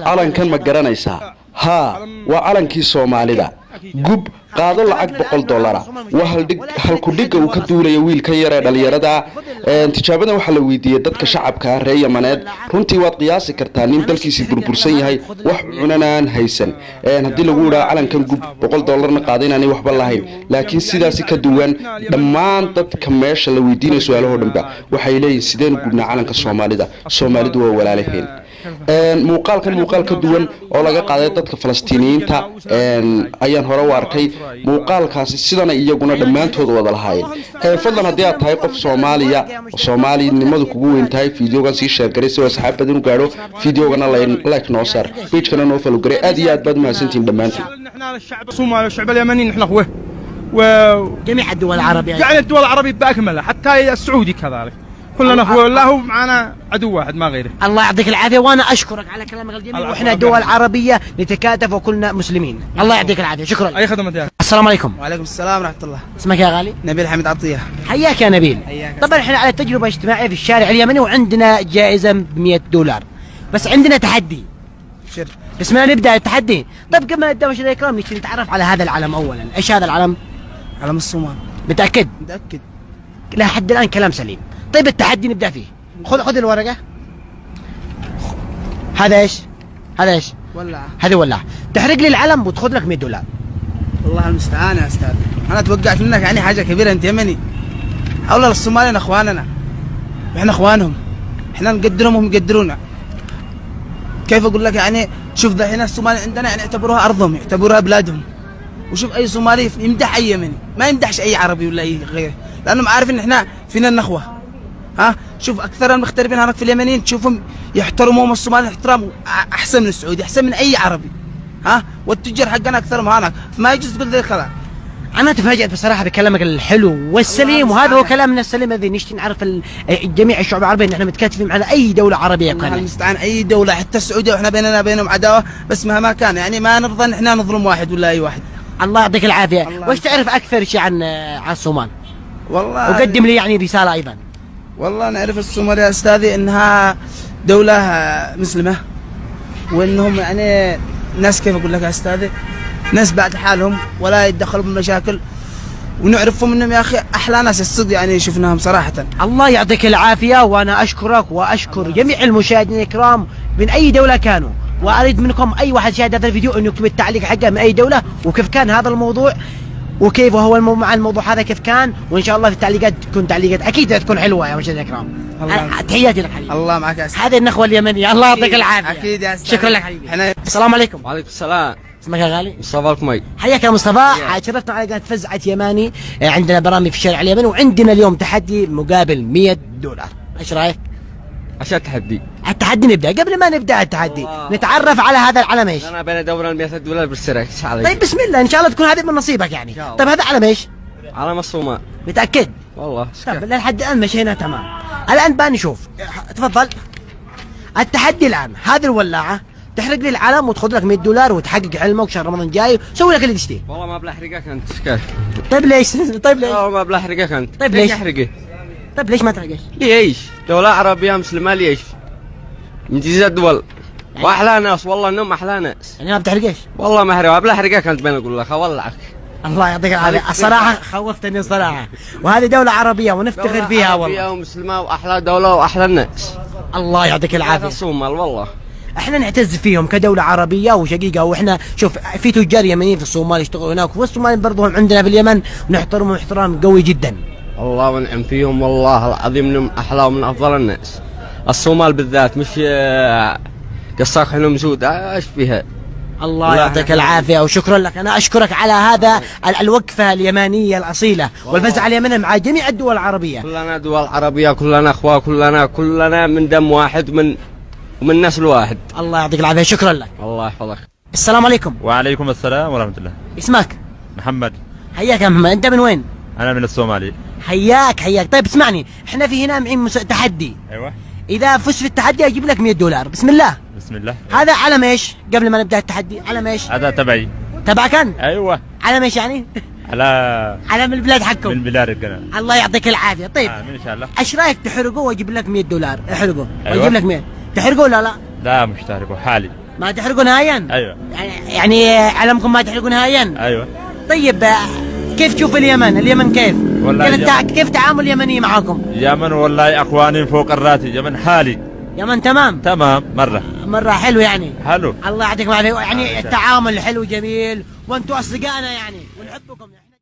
calankan ma garanaysaa haa waa calankii Soomaalida gub qaado lacag $100 waa halkudhiga uu ka duulay wiilkan yar ee dhalinyarada tijaabadan waxa la weydiiyay dadka shacabka reer Yamaneed runtii waad qiyaasi kartaa nin dalkiisa burbursan yahay wax cunanaan haysan hadii lagu yiraahdo calankan gub $100 na qaadinani waxba lahayn laakiin sidaas ka duwan dhammaan dadka meesha la weydiinay su'aalaha dhanba waxay leeyihiin sideen gubna calanka Soomaalida Soomaalidu waa walaalaheen muuqaal ka duwan oo laga qaaday dadka Falastiiniyiinta ayaan hore u arkay muuqaalkaasi sidana iyaguna dhamaantood wada lahaayeen fadlan hadii aad tahay qof Soomaalinimadu kugu weyn tahay fiidiyogan si share garay si asxaabadinu gaaro fiidiyogana like noo saar page-kana noo follow garay aad iyo aad baad mahadsantiin dhamaantiin احنا الشعب الصومالي والشعب اليمني نحن اخوه جميع الدول العربية يعني الدول العربية بأكملها حتى السعودي كذلك كلنا اخوه والله هو معنا عدو واحد ما غيره. الله يعطيك العافيه وانا اشكرك على كلامك الجميل واحنا دول عربيه نتكاتف وكلنا مسلمين. الله يعطيك العافيه شكرا. اي خدمه يا السلام عليكم. وعليكم السلام ورحمه الله. اسمك يا غالي؟ نبيل حمد عطيه. حياك يا نبيل. حياك. طبعا احنا على تجربه اجتماعيه في الشارع اليمني وعندنا جائزه $100 بس عندنا تحدي. شر. بسم الله نبدا التحدي. طيب قبل ما نبدا مشاهدينا الكرام نبي نتعرف على هذا العلم اولا، ايش هذا العلم؟ علم الصومال. متاكد؟ متاكد. لحد الان كلام سليم. طيب التحدي نبدا فيه. خذ الورقة. هذا ايش؟ ولاعة. هذه ولاعة. تحرق لي العلم وتاخذ لك $100. والله المستعان يا استاذ. انا توقعت منك يعني حاجة كبيرة انت يمني. والله الصوماليين اخواننا. واحنا اخوانهم. احنا نقدرهم وهم يقدرونا. كيف اقول لك يعني شوف ذا هنا الصومال عندنا يعني يعتبروها ارضهم، يعتبروها بلادهم. وشوف اي صومالي يمدح اي يمني، ما يمدحش اي عربي ولا اي غيره، لانهم عارفين ان احنا فينا النخوة. ها شوف اكثر المغتربين هناك في اليمنيين تشوفهم يحترموهم الصومال احترام احسن من السعودي، احسن من اي عربي. ها والتجار حقنا اكثرهم هناك، فما يجوز تقول ذي الكلام. انا تفاجأت بصراحه بكلامك الحلو والسليم وهذا هو كلامنا السليم الذي نشتي نعرف جميع الشعوب العربيه ان احنا متكاتفين على اي دوله عربيه الله كانت. المستعان اي دوله حتى السعوديه واحنا بينهم عداوه بس مهما كان يعني ما نرضى ان احنا نظلم واحد ولا اي واحد. الله يعطيك العافيه. وش تعرف اكثر شيء عن الصومال؟ والله وقدم لي يعني رساله ايضا. والله نعرف الصومال يا استاذي انها دولة مسلمة وانهم يعني ناس كيف اقول لك يا استاذي ناس بعد حالهم ولا يتدخلوا بالمشاكل ونعرفهم انهم يا اخي احلى ناس الصدق يعني شفناهم صراحة. الله يعطيك العافية وانا اشكرك واشكر جميع المشاهدين الكرام من اي دولة كانوا واريد منكم اي واحد شاهد هذا الفيديو انه يكتب التعليق حقه من اي دولة وكيف كان هذا الموضوع وكيف هو مع الموضوع هذا كيف كان وان شاء الله في التعليقات تكون تعليقات اكيد تكون حلوه يا مشاهدينا الكرام. تحياتي لك حبيبي. الله معك يا استاذ. هذه النخوه اليمنيه الله يعطيك العافيه. اكيد يا استاذ. شكرا لك حبيبي. السلام عليكم. وعليكم السلام. اسمك يا غالي؟ مصطفى الكمي. حياك يا مصطفى. شرفتنا على قناه فزعة يماني. عندنا برامج في الشارع اليمني وعندنا اليوم تحدي مقابل $100. ايش رايك؟ عشان التحدي نبدا قبل ما نبدا التحدي نتعرف على هذا العلم ايش؟ انا بين دورنا $100 بالسرعه. طيب بسم الله ان شاء الله تكون هذه من نصيبك يعني. طيب هذا علم ايش؟ علم الصومال. متاكد؟ والله. طيب لحد الان مشينا تمام. الان بقى نشوف. تفضل. التحدي الان هذه الولاعه تحرق لي العلم وتاخذ لك $100 وتحقق علمك شهر رمضان جاي سوي لك اللي تشتيه. والله ما بلاحرقك انت كيف؟ طيب ليش؟ طيب ليش؟ ما بلاحرقك انت. طيب ليش؟ احرقه. طيب ليش ما تحرقش؟ ليش؟ دولة عربية مسلمة ليش؟ من جزء الدول واحلى ناس والله انهم احلى ناس. يعني ما بتحرقش؟ والله ما احرق ما بلاحرقك انت بين اقول لك اولعك. الله يعطيك العافية الصراحة خوفتني الصراحة وهذه دولة عربية ونفتخر فيها والله. عربية ومسلمة واحلى دولة واحلى الناس. الله يعطيك العافية. الصومال والله. احنا نعتز فيهم كدولة عربية وشقيقة واحنا شوف في تجار يمنيين في الصومال يشتغلوا هناك والصومال برضو عندنا في اليمن ونحترمهم احترام قوي جدا. الله ونعم فيهم والله العظيم انهم احلى ومن افضل الناس. الصومال بالذات مش قصاك حلم سود ايش فيها. الله يعطيك العافية وشكرا لك. أنا أشكرك على هذا الوقفة اليمانية الأصيلة والفزعة اليمنية مع جميع الدول العربية. كلنا دول عربية كلنا أخوة كلنا من دم واحد ومن نسل واحد. الله يعطيك العافية شكرا لك. الله يحفظك. السلام عليكم. وعليكم السلام ورحمة الله. اسمك؟ محمد. حياك يا محمد. أنت من وين؟ أنا من الصومالي. حياك. طيب اسمعني احنا في هنا معين تحدي. أيوة. إذا فزت في التحدي أجيب لك $100. بسم الله. بسم الله. هذا علم ايش؟ قبل ما نبدأ التحدي علم ايش؟ هذا تبعي. تبعك أنت؟ أيوة. علم ايش يعني؟ علم البلاد حقكم. من بلاد القناة. الله يعطيك العافية. طيب إن شاء الله. ايش رايك تحرقه واجيب لك $100؟ احرقه. أيوة. واجيب لك 100. تحرقه ولا لا؟ لا مش تهربوا حالي. ما تحرقوا نهائيا؟ ايوه. يعني علمكم ما تحرقوا نهائيا؟ ايوه. طيب كيف تشوف اليمن كيف؟ والله كيف تعامل اليمني معاكم؟ يمن والله اخواني فوق الراتي، يمن حالي. يمن تمام؟ تمام مرة حلو يعني. حلو. الله يعطيكم العافية، يعني التعامل حلو جميل، وانتم اصدقائنا يعني ونحبكم يعني.